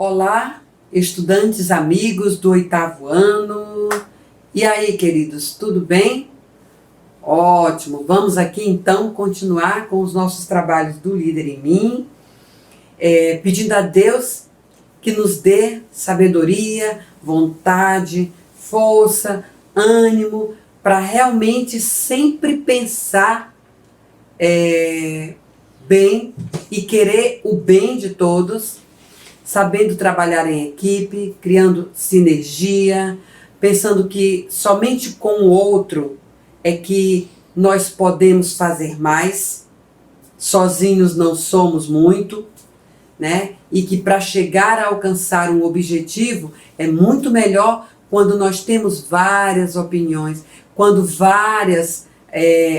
Olá, estudantes amigos do 8º ano. E aí, queridos, tudo bem? Ótimo! Vamos aqui então continuar com os nossos trabalhos do Líder em Mim, pedindo a Deus que nos dê sabedoria, vontade, força, ânimo, para realmente sempre pensar bem e querer o bem de todos, sabendo trabalhar em equipe, criando sinergia, pensando que somente com o outro é que nós podemos fazer mais, sozinhos não somos muito, né? E que para chegar a alcançar um objetivo é muito melhor quando nós temos várias opiniões, quando várias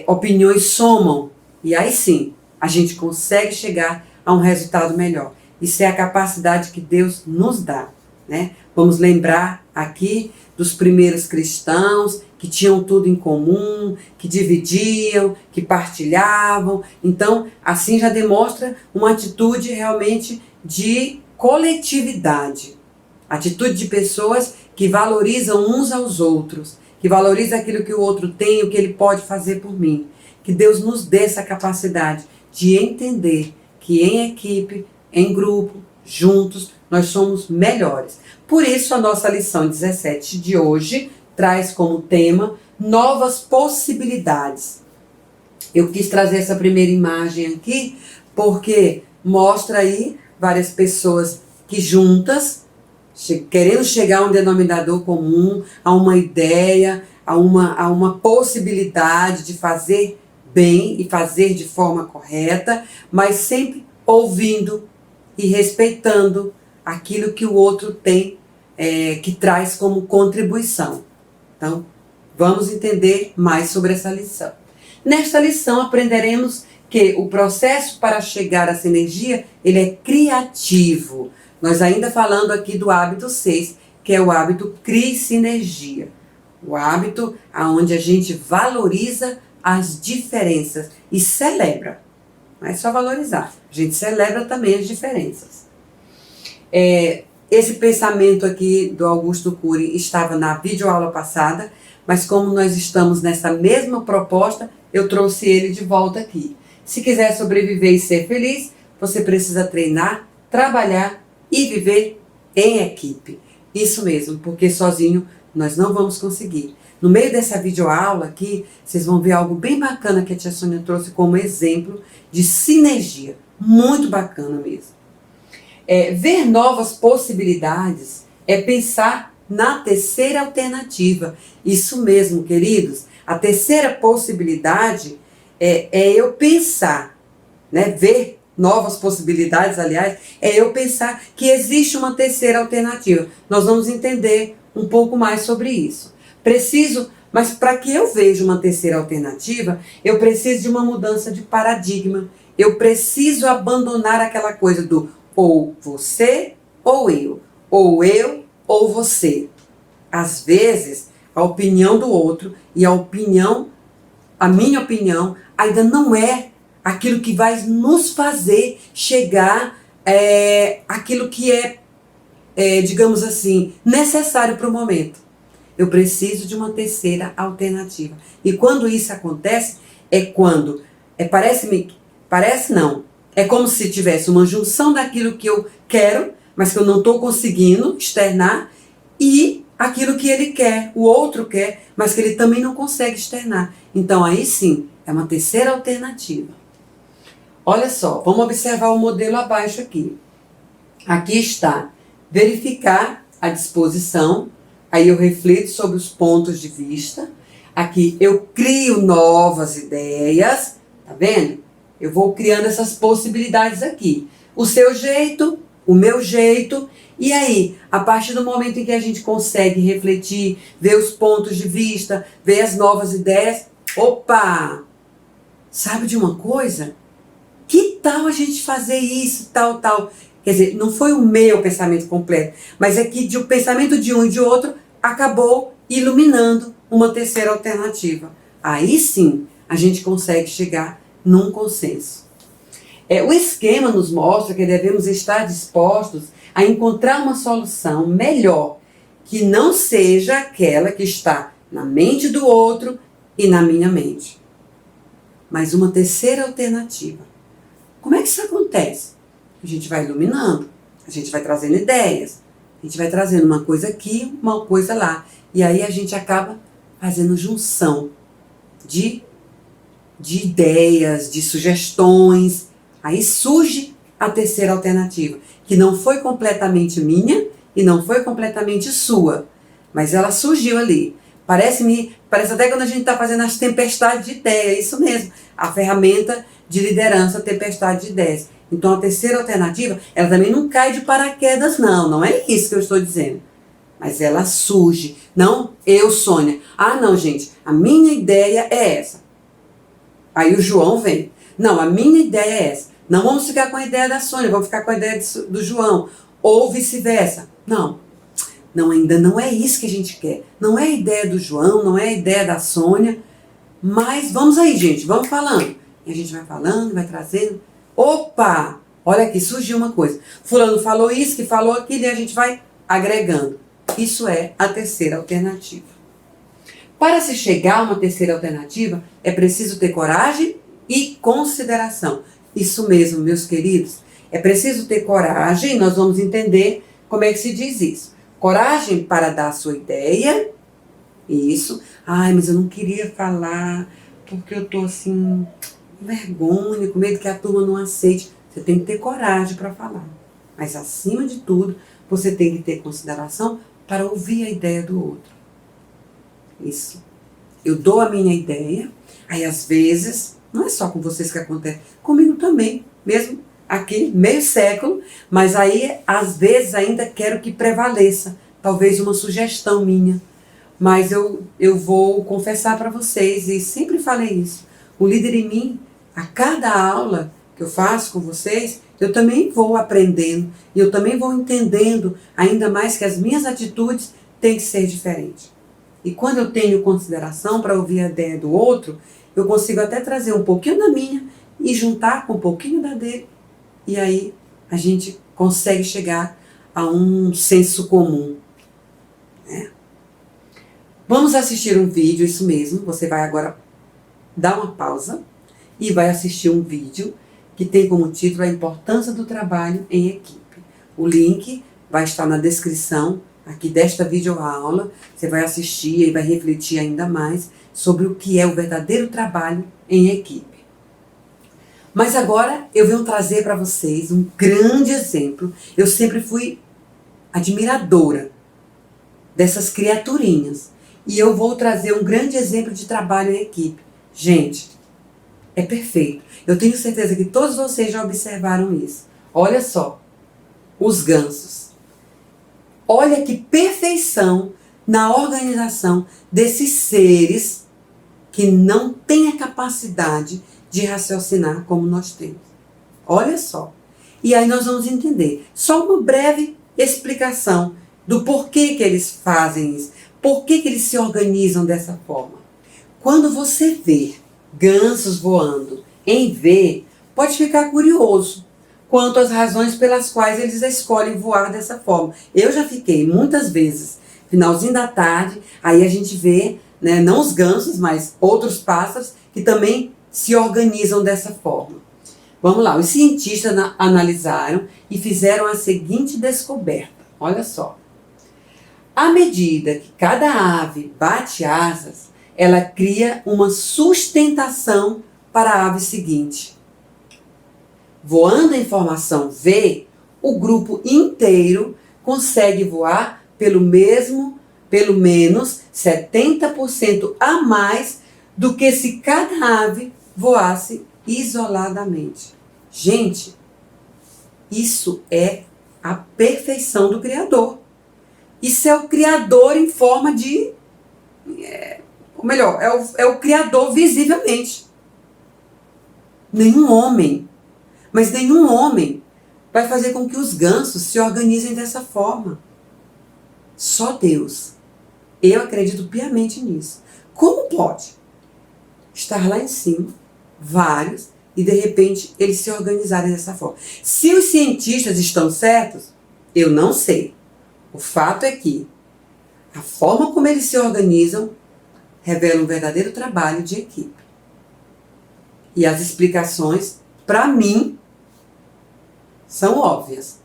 opiniões somam, e aí sim a gente consegue chegar a um resultado melhor. Isso é a capacidade que Deus nos dá, né? Vamos lembrar aqui dos primeiros cristãos que tinham tudo em comum, que dividiam, que partilhavam. Então, assim já demonstra uma atitude realmente de coletividade. Atitude de pessoas que valorizam uns aos outros, que valorizam aquilo que o outro tem, o que ele pode fazer por mim. Que Deus nos dê essa capacidade de entender que em equipe, em grupo, juntos, nós somos melhores. Por isso, a nossa lição 17 de hoje traz como tema novas possibilidades. Eu quis trazer essa primeira imagem aqui porque mostra aí várias pessoas que juntas, querendo chegar a um denominador comum, a uma ideia, a uma possibilidade de fazer bem e fazer de forma correta, mas sempre ouvindo e respeitando aquilo que o outro tem, que traz como contribuição. Então, vamos entender mais sobre essa lição. Nesta lição aprenderemos que o processo para chegar a essa energia, ele é criativo. Nós ainda falando aqui do hábito 6, que é o hábito Crie Sinergia. O hábito onde a gente valoriza as diferenças e celebra. Não é só valorizar, a gente celebra também as diferenças. Esse pensamento aqui do Augusto Cury estava na videoaula passada, mas como nós estamos nessa mesma proposta, eu trouxe ele de volta aqui. Se quiser sobreviver e ser feliz, você precisa treinar, trabalhar e viver em equipe. Isso mesmo, porque sozinho nós não vamos conseguir. No meio dessa videoaula aqui, vocês vão ver algo bem bacana que a tia Sônia trouxe como exemplo de sinergia. Muito bacana mesmo. Ver novas possibilidades é pensar na terceira alternativa. Isso mesmo, queridos. A terceira possibilidade é eu pensar, né? Ver novas possibilidades, aliás, é eu pensar que existe uma terceira alternativa. Nós vamos entender um pouco mais sobre isso. Mas para que eu veja uma terceira alternativa, eu preciso de uma mudança de paradigma. Eu preciso abandonar aquela coisa do ou você ou eu ou você. Às vezes, a opinião do outro e a minha opinião, ainda não é aquilo que vai nos fazer chegar àquilo que digamos assim, necessário para o momento. Eu preciso de uma terceira alternativa. E quando isso acontece, é como se tivesse uma junção daquilo que eu quero, mas que eu não estou conseguindo externar, e aquilo que ele quer, o outro quer, mas que ele também não consegue externar. Então aí sim, é uma terceira alternativa. Olha só, vamos observar o modelo abaixo aqui. Aqui está, verificar a disposição. Aí eu reflito sobre os pontos de vista. Aqui eu crio novas ideias. Tá vendo? Eu vou criando essas possibilidades aqui. O seu jeito, o meu jeito. E aí, a partir do momento em que a gente consegue refletir, ver os pontos de vista, ver as novas ideias. Opa! Sabe de uma coisa? Que tal a gente fazer isso, tal. Quer dizer, não foi o meu pensamento completo, mas é que o pensamento de um e de outro acabou iluminando uma terceira alternativa. Aí sim, a gente consegue chegar num consenso. O esquema nos mostra que devemos estar dispostos a encontrar uma solução melhor, que não seja aquela que está na mente do outro e na minha mente. Mas uma terceira alternativa. Como é que isso acontece? A gente vai iluminando, a gente vai trazendo ideias, a gente vai trazendo uma coisa aqui, uma coisa lá. E aí a gente acaba fazendo junção de ideias, de sugestões. Aí surge a terceira alternativa, que não foi completamente minha e não foi completamente sua, mas ela surgiu ali. Parece até quando a gente está fazendo as tempestades de ideias, é isso mesmo, a ferramenta de liderança, tempestade de ideias. Então a terceira alternativa, ela também não cai de paraquedas, não é isso que eu estou dizendo. Mas ela surge. Não, eu, Sônia. Não, gente, a minha ideia é essa. Aí o João vem. Não, a minha ideia é essa. Não vamos ficar com a ideia da Sônia, vamos ficar com a ideia do João. Ou vice-versa. Não, ainda não é isso que a gente quer. Não é a ideia do João, não é a ideia da Sônia. Mas vamos aí, gente, vamos falando. E a gente vai falando, vai trazendo. Opa! Olha aqui, surgiu uma coisa. Fulano falou isso, que falou aquilo, e a gente vai agregando. Isso é a terceira alternativa. Para se chegar a uma terceira alternativa, é preciso ter coragem e consideração. Isso mesmo, meus queridos. É preciso ter coragem, nós vamos entender como é que se diz isso. Coragem para dar a sua ideia. Isso. Mas eu não queria falar, porque eu estou assim, com vergonha, com medo que a turma não aceite. Você tem que ter coragem para falar. Mas, acima de tudo, você tem que ter consideração para ouvir a ideia do outro. Isso. Eu dou a minha ideia, aí às vezes, não é só com vocês que acontece, comigo também, mesmo aqui, meio século, mas aí às vezes ainda quero que prevaleça, talvez uma sugestão minha. Mas eu vou confessar para vocês, e sempre falei isso, o líder em mim, a cada aula que eu faço com vocês, eu também vou aprendendo, e eu também vou entendendo ainda mais que as minhas atitudes têm que ser diferentes. E quando eu tenho consideração para ouvir a ideia do outro, eu consigo até trazer um pouquinho da minha e juntar com um pouquinho da dele. E aí a gente consegue chegar a um senso comum. Né? Vamos assistir um vídeo, isso mesmo. Você vai agora dar uma pausa e vai assistir um vídeo que tem como título A Importância do Trabalho em Equipe. O link vai estar na descrição aqui desta videoaula. Você vai assistir e vai refletir ainda mais sobre o que é o verdadeiro trabalho em equipe. Mas agora eu venho trazer para vocês um grande exemplo. Eu sempre fui admiradora dessas criaturinhas. E eu vou trazer um grande exemplo de trabalho em equipe. Gente, é perfeito. Eu tenho certeza que todos vocês já observaram isso. Olha só, os gansos. Olha que perfeição na organização desses seres que não têm a capacidade de raciocinar como nós temos. Olha só. E aí nós vamos entender. Só uma breve explicação do porquê que eles fazem isso. Por que eles se organizam dessa forma? Quando você vê gansos voando em V, pode ficar curioso quanto às razões pelas quais eles escolhem voar dessa forma. Eu já fiquei muitas vezes, finalzinho da tarde, aí a gente vê, né, não os gansos, mas outros pássaros que também se organizam dessa forma. Vamos lá, os cientistas analisaram e fizeram a seguinte descoberta. Olha só. À medida que cada ave bate asas, ela cria uma sustentação para a ave seguinte. Voando em formação V, o grupo inteiro consegue voar pelo menos 70% a mais do que se cada ave voasse isoladamente. Gente, isso é a perfeição do Criador. Isso é o Criador em forma de... é o Criador visivelmente. Nenhum homem vai fazer com que os gansos se organizem dessa forma. Só Deus. Eu acredito piamente nisso. Como pode estar lá em cima, vários, e de repente eles se organizarem dessa forma. Se os cientistas estão certos, eu não sei. O fato é que a forma como eles se organizam revela um verdadeiro trabalho de equipe. E as explicações, para mim, são óbvias.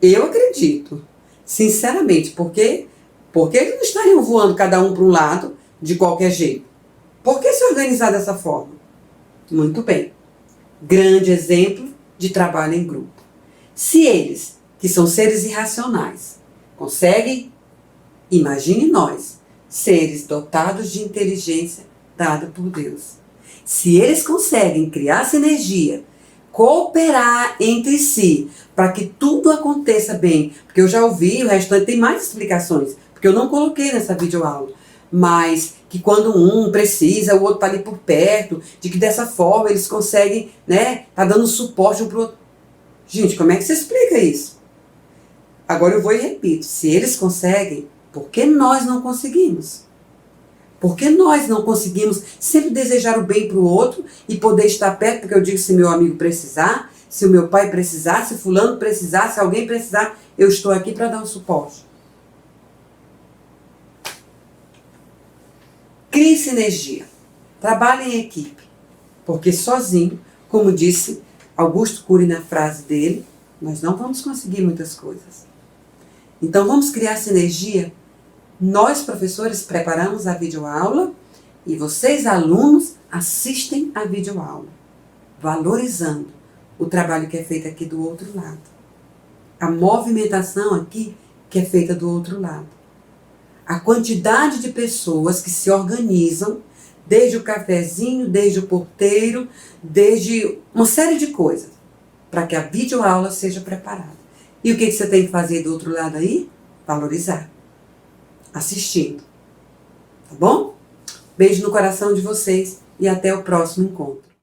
Eu acredito, sinceramente, porque eles não estariam voando cada um para um lado de qualquer jeito. Por que se organizar dessa forma? Muito bem. Grande exemplo de trabalho em grupo. Se eles, que são seres irracionais, conseguem, imagine nós, seres dotados de inteligência dada por Deus. Se eles conseguem criar sinergia, cooperar entre si, para que tudo aconteça bem, porque eu já ouvi, o restante tem mais explicações, porque eu não coloquei nessa videoaula, mas que quando um precisa, o outro está ali por perto, de que dessa forma eles conseguem, né, tá dando suporte um para o outro. Gente, como é que se explica isso? Agora eu vou e repito, se eles conseguem, por que nós não conseguimos? Por que nós não conseguimos sempre desejar o bem para o outro e poder estar perto? Porque eu digo, se meu amigo precisar, se o meu pai precisar, se fulano precisar, se alguém precisar, eu estou aqui para dar um suporte. Crie sinergia. Trabalhe em equipe. Porque sozinho, como disse Augusto Cury na frase dele, nós não vamos conseguir muitas coisas. Então vamos criar sinergia. Nós, professores, preparamos a videoaula e vocês, alunos, assistem a videoaula, valorizando o trabalho que é feito aqui do outro lado. A movimentação aqui que é feita do outro lado. A quantidade de pessoas que se organizam, desde o cafezinho, desde o porteiro, desde uma série de coisas, para que a videoaula seja preparada. E o que você tem que fazer do outro lado aí? Valorizar. Assistindo. Tá bom? Beijo no coração de vocês e até o próximo encontro.